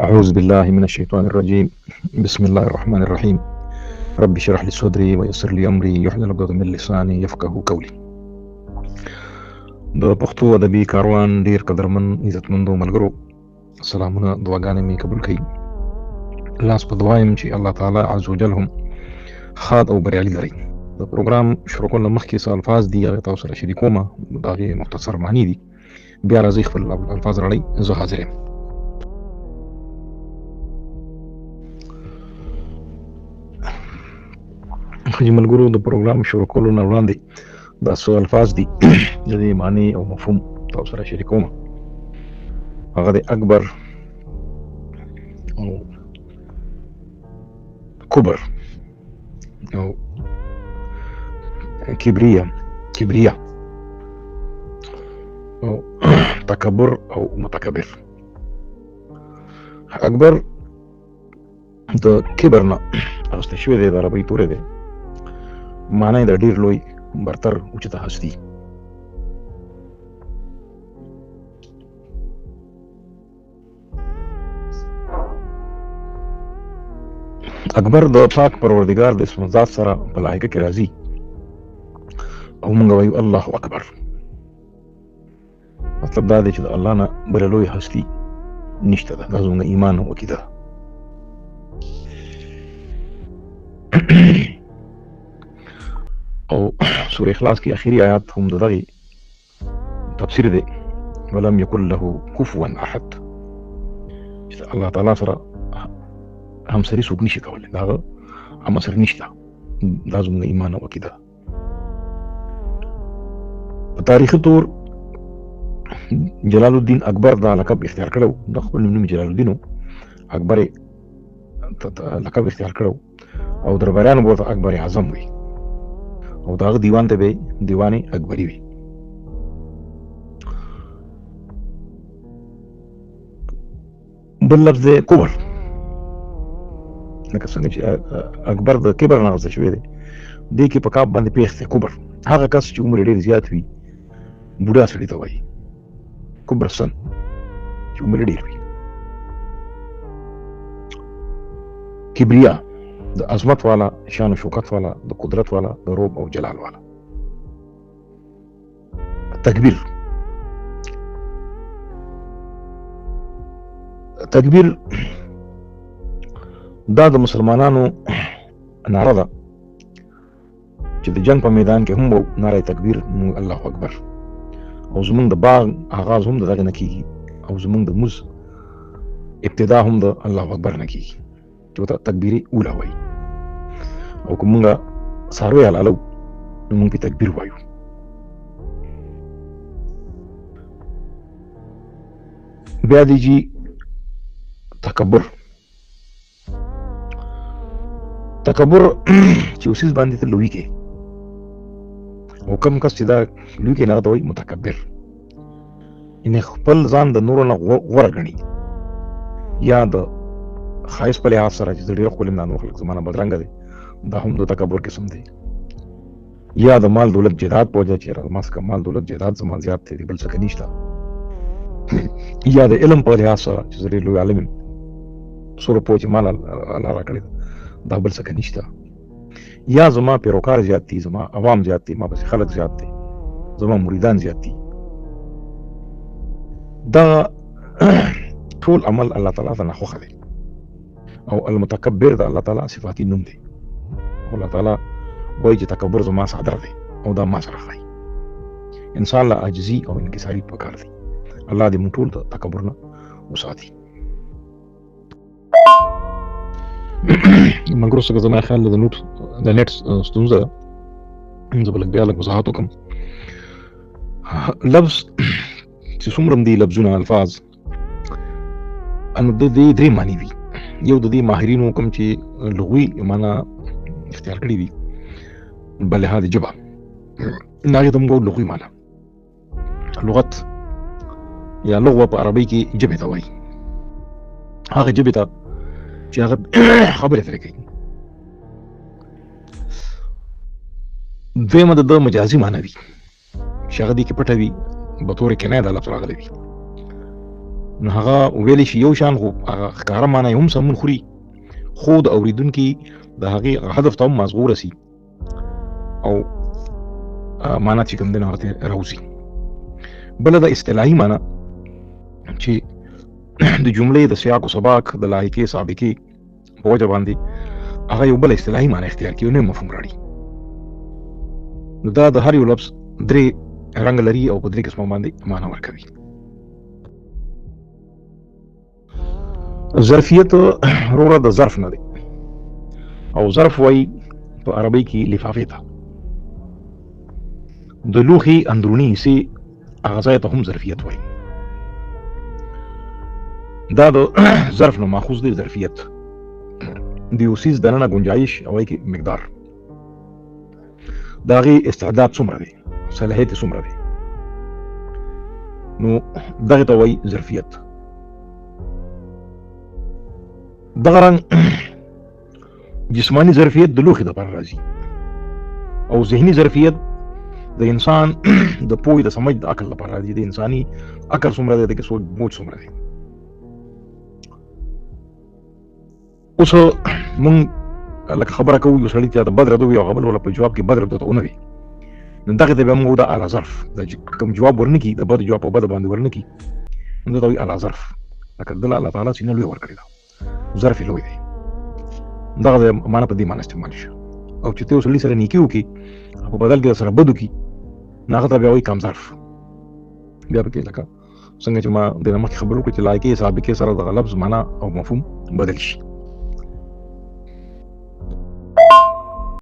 أعوذ بالله من الشيطان الرجيم. بسم الله الرحمن الرحيم. رب اشرح لي صدري ويسر لي أمري يحلل عقدة من لساني يفقهوا قولي. د پښتو ادبي کاروان ډیر قدرمن عزتمندو ملګرو، سلامونه، دعاګانې مې قبول کړئ. لاس په دعا یم چې الله تعالی عز وجل هم ښاد او بریالي لري. د پروګرام شروع کولو مخکې څه الفاظ دي هغه تاسو سره شریکوم، د هغې مختصر معنی دي، بیا راځئ خپل الفاظ راړئ. زه حاضر یم. ملګرو، د پروګرام شروع کولو نه وړاندې دا څو الفاظ دي د دې معنی او مفهوم تاسو سره شریکوم. هغه د اکبر او کبر او کبریا او تکبر او متکبر. اکبر د کبر نه اخیستل شوی دی، د عربۍ توری دی، معنی د ډیر لوی، برتر، اوچته هستي. اکبر د پاک پروردگار د اسم ذات سره په لایقه کې راځي او موږ وایو الله اکبر. مطلب دا دی چې د الله نه بله لوی هستي نشته ده. دا زموږ ایمان او عقیده ده. او سورة اخلاص کی آخری آیات هم د دغې تفسیر دی، ولم یکن له کفوا احد، چې الله تعالی سره همسري څوک نشي کولی، د هغه همسر نشته. دا زموږ ایمان او عقیده ده. په تاریخي طور جلال الدین اکبر دا لقب اختیار کړو، د خپل نوم جلال الدین اکبر لقب اختیار کړو او درباریانو ورته اکبر اعظم وي او دا دیوان ته به دیوان اکبری وي. بل لفظ کبر، لکه څنګه چې اکبر د کبر نه اخیستل شوی دی، دې کې په کاف باندې پیښ دی کبر. هغه کس چې عمر ډېر زیات وي بوډا سړي ته وایي کبر سن، چې عمر ډېر وي. کبریا د عظمت والا، شان و شوکت والا، د قدرت والا، د روب او جلال والا. تکبیر دا د مسلمانانو ناره ده چې د جنگ په میدان کې هم وو ناره تکبیر، موږ الله اکبر. او زمونږ د باغ آغاز هم د دغې نه کېږي او زمونږ د مز ابتدا هم د الله اکبر نه کېږي، چې ورته تکبیر اوله وایي. او که مونږ څاروی حلالو نو مونږ پې تکبیر وایو. بیا دی جي تکبر چې اوسیز باندې ته لوی کې، او کم کس چې دا لوی کې نه ته وایي متکبر، یعنې خپل ځان د نورو نه غوره ګڼي، یا د ښایست په لحاظ سره چې زه ډېر ښکلی یم، دا نور خلک زما نه بدرنګه دی، دا هم د تکبر قسم دی. یا د مال دولت جیداد په وجه چې زما څخه مال دولت جیداد زما زیات دی، بل څه نشته. یا د علم په لحاظ سره چې زه ډېر لوی عالم یم، څومره پوه چې مال الله راکړی ده، دا بل څه نشته. یا زما پیروکار زیات دي، زما عوام زیات دي، ما پسې خلک زیات دي، زما مریدان زیات دي. دا ټول عمل الله تعالی ته ناخوښه دی. او المتکبر د الله تعالی صفاتي نوم دی. الله تعالی وایي چې تکبر زما صادر دی او دا ما سره ښایي. انسان له عاجزي او انکساري پکار دی. الله دې موږ ټول د تکبر نه وساتي. ملګرو، څنګه زما خیال د نېټ ستونزه ده، زه به بیا لږ وضاحت وکړم. لفظ چې څومره هم دي لفظونه، الفاظ، نو د دې درې معنی دي. یو د دې ماهرینو کوم چې لغوي معنا اختیار کړي دي په لحاظ ژبه، هغې ته موږ لغوي معنا. لغت یا لغوه په عربۍ کې ژبې ته وایي، هغه ژبې ته چې هغه خبرې ترې کوي. دویمه د مجازي معنا وي چې هغه دې کې پټه وي، به طور کنایه دا لفظ راغلی وي. نو هغه ویلی شي یو شان خو هغه ښکاره معنی هم سمون خوري، خو د اورېدونکي د هغې هدف ته هم مازغو رسي او معنا چې کوم دی نو هغه ته راوځي. بله د اصطلاحي معنا چې د جملې د سیاق و سباق د لاحقې سابقې په وجه باندې هغه یو بل اصطلاحي معنا اختیار کړي او نوی مفهوم راړي. نو دا د هر یو لفظ درې رنګ لري او په درې قسمه باندې معنا ورکوي. ظرفیت وروره د ظرف نه دی او ظرف وایي په عربۍ کې لفافې ته. د لوښي اندروني حصې هغه ځای ته هم ظرفیت وایي. دا د ظرف نه ماخوذ دی. ظرفیت د یو څیز دننه گنجایش او هغې کې مقدار، د هغې استعداد څومره دی، صلاحیت یې څومره دی، نو دغې ته وایي ظرفیت. دغه رنګ جسمانی ظرفیت د لوښي دپاره راځي او ذهني ظرفیت د انسان د پوهې د سمج د عقل لپاره راځي. د انساني عقل څومره دی، دغې سوچ بوج څومره دی. اوس مونږ لکه خبره کوو یو سړي ته د بد رد ووایي او هغه بل په جواب کې بد رد ورته ونه وایي، نو دغې ته بیا مونږ د اعلی ظرف د کوم جواب ورنه کړي، د بد جواب په بده باندې ورنه کړي، نو ده ته وایي اعلی ظرف. لکه دله الله تعالی سینه لوی ورکړې ده، ظرف یې لوی دی. دغه معنا په دې معنا استعمال شي. او چې ته یو سړي سره نیکي وکړي په بدل کې سره بد وکړي، نو هغه ته بیا وایي کم ظرف. بیا پکې لکه څنګه چې ما د مخکې خبرې وکړې چې لاحقې سابقې سره دغه لفظ معنا او مفهوم بدل شي.